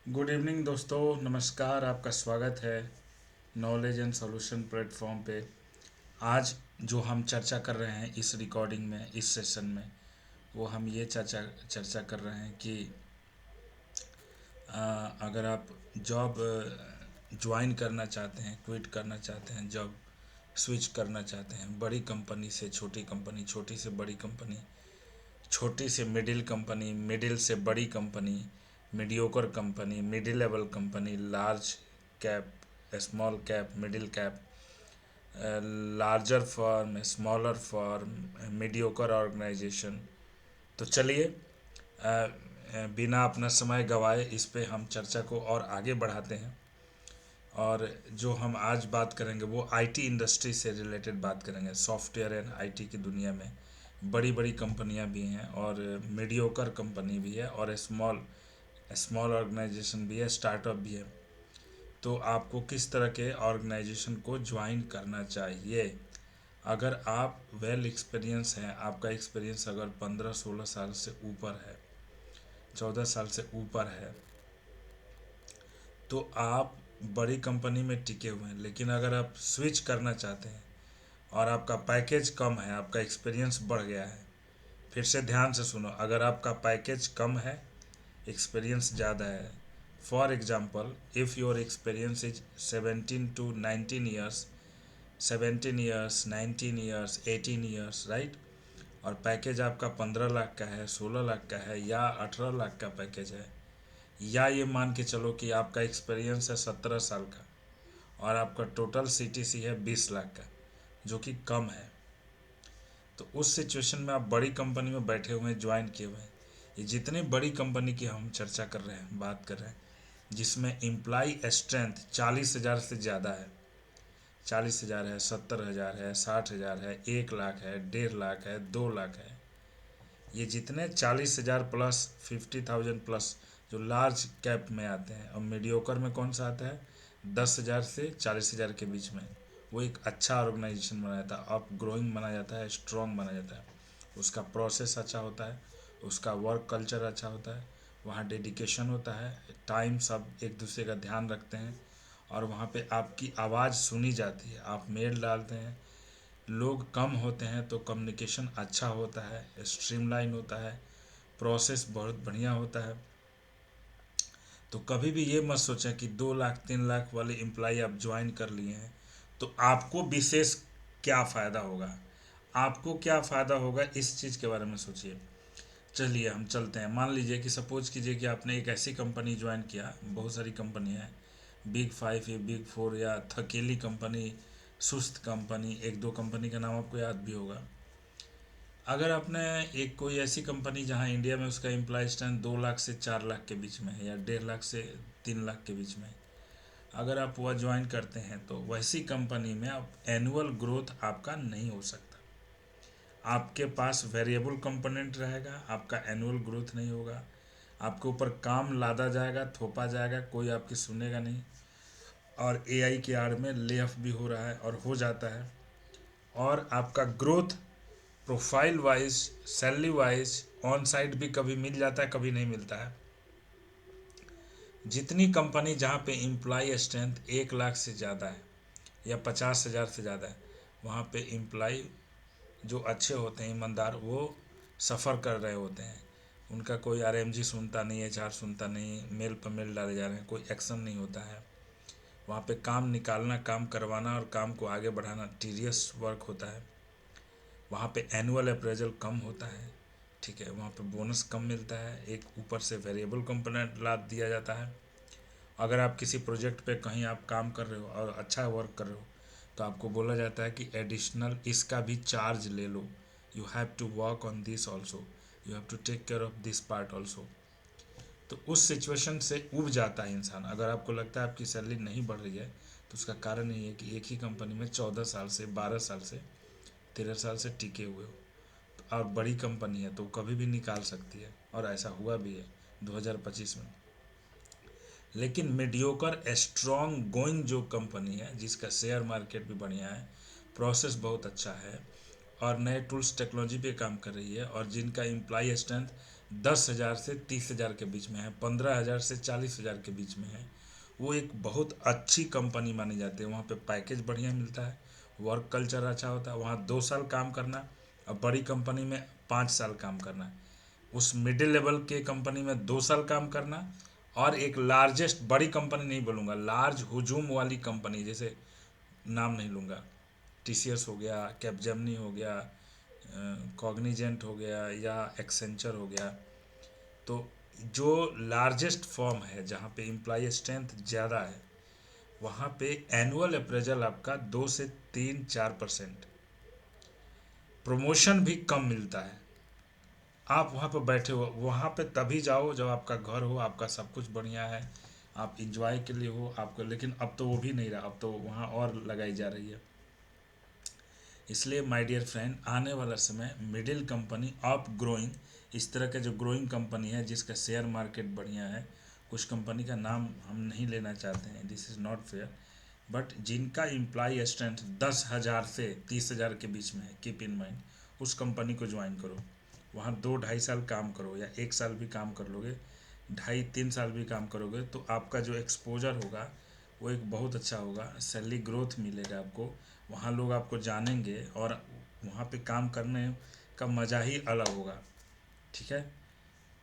Good evening दोस्तों, नमस्कार। आपका स्वागत है नॉलेज एंड सॉल्यूशन प्लेटफॉर्म पे। आज जो हम चर्चा कर रहे हैं इस रिकॉर्डिंग में, इस सेशन में, वो हम ये चर्चा चर्चा कर रहे हैं कि अगर आप जॉब ज्वाइन करना चाहते हैं, क्विट करना चाहते हैं, जॉब स्विच करना चाहते हैं, बड़ी कंपनी से छोटी कंपनी, छोटी से बड़ी कंपनी, छोटी से मिडिल कंपनी, मिडिल से बड़ी company, mediocre company, middle level company, large cap, small cap, middle cap, larger firm, smaller firm, mediocre organisation. तो चलिए बिना अपना समय गवाए इस पे हम चर्चा को और आगे बढ़ाते हैं। और जो हम आज बात करेंगे वो आईटी इंडस्ट्री से रिलेटेड बात करेंगे। सॉफ्टवेयर एंड आईटी की दुनिया में बड़ी बड़ी कंपनियां भी हैं और मीडियोकर कंपनी भी है और स्मॉल स्मॉल ऑर्गेनाइजेशन भी है, स्टार्टअप भी है। तो आपको किस तरह के ऑर्गेनाइजेशन को ज्वाइन करना चाहिए? अगर आप वेल एक्सपीरियंस हैं, आपका एक्सपीरियंस अगर 15-16 साल से ऊपर है, 14 साल से ऊपर है, तो आप बड़ी कंपनी में टिके हुए हैं। लेकिन अगर आप स्विच करना चाहते हैं और आपका पैकेज कम है, आपका एक्सपीरियंस बढ़ गया है, फिर से ध्यान से सुनो, अगर आपका पैकेज कम है, एक्सपीरियंस ज़्यादा है, for example if your experience is 17 to 19 years, 17 years, 19 years, 18 years, right, और पैकेज आपका 15 लाख का है, 16 लाख का है, या 18 लाख का पैकेज है, या ये मान के चलो कि आपका एक्सपीरियंस है 17 साल का और आपका टोटल सीटीसी है 20 लाख का, जो कि कम है, तो उस सिचुएशन में आप बड़ी कंपनी में बैठे हुए हैं, ज्वाइन किए हुए हैं। ये जितनी बड़ी कंपनी की हम चर्चा कर रहे हैं, बात कर रहे हैं, जिसमें एम्प्लाई स्ट्रेंथ 40,000 से ज़्यादा है, 40,000 है, 70,000 है, 60,000 है, 1 लाख है, 1.5 लाख है, 2 लाख है, ये जितने 40,000 प्लस, 50,000 प्लस जो लार्ज कैप में आते हैं, और मीडियोकर में कौन सा आता है, 10,000 से 40,000 के बीच में, वो एक अच्छा ऑर्गेनाइजेशन माना जाता है, अप ग्रोइंग माना जाता है, स्ट्रॉन्ग माना जाता है। उसका प्रोसेस अच्छा होता है, उसका वर्क कल्चर अच्छा होता है, वहाँ डेडिकेशन होता है, टाइम सब एक दूसरे का ध्यान रखते हैं, और वहाँ पे आपकी आवाज़ सुनी जाती है, आप मेल डालते हैं, लोग कम होते हैं तो कम्युनिकेशन अच्छा होता है, स्ट्रीमलाइन होता है, प्रोसेस बहुत बढ़िया होता है। तो कभी भी ये मत सोचें कि 2 लाख 3 लाख वाले एम्प्लॉय आप ज्वाइन कर लिए हैं तो आपको विशेष क्या फ़ायदा होगा, आपको क्या फ़ायदा होगा, इस चीज़ के बारे में सोचिए। चलिए हम चलते हैं। मान लीजिए कि सपोज कीजिए कि आपने एक ऐसी कंपनी ज्वाइन किया, बहुत सारी कंपनियां हैं, बिग 5 या बिग 4 या थकेली कंपनी, सुस्त कंपनी, एक दो कंपनी का नाम आपको याद भी होगा। अगर आपने एक कोई ऐसी कंपनी जहां इंडिया में उसका एम्प्लॉय स्ट्रेंथ 2 लाख से 4 लाख के बीच में है, या 1.5 लाख से 3 लाख के बीच में, अगर आप वह ज्वाइन करते हैं तो वैसी कंपनी में आप एनुअल ग्रोथ आपका नहीं हो सकता। आपके पास वेरिएबल कंपोनेंट रहेगा, आपका एनुअल ग्रोथ नहीं होगा, आपके ऊपर काम लादा जाएगा, थोपा जाएगा, कोई आपकी सुनेगा नहीं, और एआई के आड़ में ले ऑफ भी हो रहा है और हो जाता है, और आपका growth profile wise, salary wise, on site भी कभी मिल जाता है, कभी नहीं मिलता है। जितनी कंपनी जहाँ पे एम्प्लॉय स्ट्रेंथ 1 लाख से ज़्यादा है या 50,000 से ज़्यादा है, वहाँ पे एम्प्लॉय जो अच्छे होते हैं, ईमानदार, वो सफ़र कर रहे होते हैं। उनका कोई आरएमजी सुनता नहीं, एचआर सुनता नहीं, मेल पर मेल डाले जा रहे हैं, कोई एक्शन नहीं होता है। वहाँ पे काम निकालना, काम करवाना और काम को आगे बढ़ाना टीडियस वर्क होता है। वहाँ पे एनुअल अप्रेजल कम होता है, ठीक है, वहाँ पे बोनस कम मिलता है, एक ऊपर से वेरिएबल कंपोनेंट लाद दिया जाता है। अगर आप किसी प्रोजेक्ट पे कहीं आप काम कर रहे हो और अच्छा वर्क कर रहे हो, तो आपको बोला जाता है कि एडिशनल इसका भी चार्ज ले लो, you have to work on this also, you have to take care of this part also. तो उस सिचुएशन से उब जाता है इंसान। अगर आपको लगता है आपकी सैलरी नहीं बढ़ रही है, तो उसका कारण यही है कि एक ही कंपनी में 14 साल से, 12 साल से, 13 साल से टिके हुए हो। और बड़ी कंपनी है तो कभी भी निकाल सकती है, और ऐसा हुआ भी है 2025 में। लेकिन मीडियोकर स्ट्रॉन्ग गोइंग जो कंपनी है, जिसका शेयर मार्केट भी बढ़िया है, प्रोसेस बहुत अच्छा है, और नए टूल्स टेक्नोलॉजी पे काम कर रही है, और जिनका एम्प्लॉय स्ट्रेंथ 10,000 से 30,000 के बीच में है, 15,000 से 40,000 के बीच में है, वो एक बहुत अच्छी कंपनी मानी जाती है। वहाँ पे पैकेज बढ़िया मिलता है, वर्क कल्चर अच्छा होता है। वहाँ 2 साल काम करना और बड़ी कंपनी में 5 साल काम करना। उस मिडिल लेवल के कंपनी में 2 साल काम करना, और एक लार्जेस्ट, बड़ी कंपनी नहीं बोलूँगा, लार्ज हुजूम वाली कंपनी, जैसे नाम नहीं लूँगा, टीसीएस हो गया, कैपजेमनी हो गया, कॉग्निजेंट हो गया, या एक्सेंचर हो गया। तो जो लार्जेस्ट फर्म है जहाँ पे एम्प्लॉय स्ट्रेंथ ज़्यादा है, वहाँ पे एनुअल अप्रेजल आपका 2 से 3-4%, प्रमोशन भी कम मिलता है। आप वहाँ पर बैठे हो, वहाँ पे तभी जाओ जब आपका घर हो, आपका सब कुछ बढ़िया है, आप इंजॉय के लिए हो आपको। लेकिन अब तो वो भी नहीं रहा, अब तो वहाँ और लगाई जा रही है। इसलिए माय डियर फ्रेंड, आने वाला समय मिडिल कंपनी ऑफ ग्रोइंग, इस तरह के जो ग्रोइंग कंपनी है जिसका शेयर मार्केट बढ़िया है, कुछ कंपनी का नाम हम नहीं लेना चाहते हैं, this is not fair, but जिनका एम्प्लॉय स्ट्रेंथ 10,000 से 30,000 के बीच में है, कीप इन माइंड, उस कंपनी को ज्वाइन करो। वहाँ 2-2.5 साल काम करो, या 1 साल भी काम कर लोगे, 2.5-3 साल भी काम करोगे, तो आपका जो एक्सपोजर होगा वो एक बहुत अच्छा होगा, सैलरी ग्रोथ मिलेगा आपको, वहाँ लोग आपको जानेंगे, और वहाँ पे काम करने का मज़ा ही अलग होगा। ठीक है,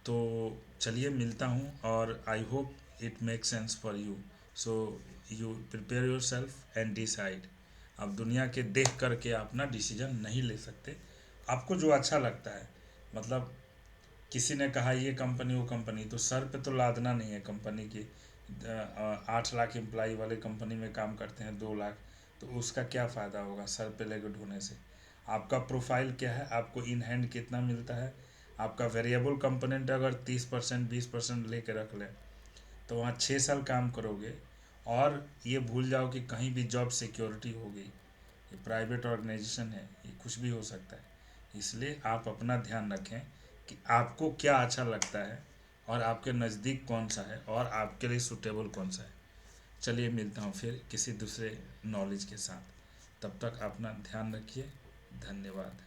तो चलिए मिलता हूँ, और I hope it make sense for you. So you prepare your self and decide. अब दुनिया के देख करके आप ना डिसीजन नहीं ले सकते, आपको जो अच्छा लगता है, मतलब किसी ने कहा ये कंपनी वो कंपनी, तो सर पे तो लादना नहीं है कंपनी की। 8 लाख एम्प्लाई वाले कंपनी में काम करते हैं 2 लाख, तो उसका क्या फ़ायदा होगा सर पे लेकर ढोने से। आपका प्रोफाइल क्या है, आपको इन हैंड कितना मिलता है, आपका वेरिएबल कंपोनेंट अगर 30% 20% लेके रख लें, तो वहाँ 6 साल काम करोगे, और ये भूल जाओ कि कहीं भी जॉब सिक्योरिटी होगी। ये प्राइवेट ऑर्गेनाइजेशन है, ये कुछ भी हो सकता है। इसलिए आप अपना ध्यान रखें कि आपको क्या अच्छा लगता है, और आपके नज़दीक कौन सा है, और आपके लिए सूटेबल कौन सा है। चलिए मिलता हूँ फिर किसी दूसरे नॉलेज के साथ, तब तक अपना ध्यान रखिए। धन्यवाद।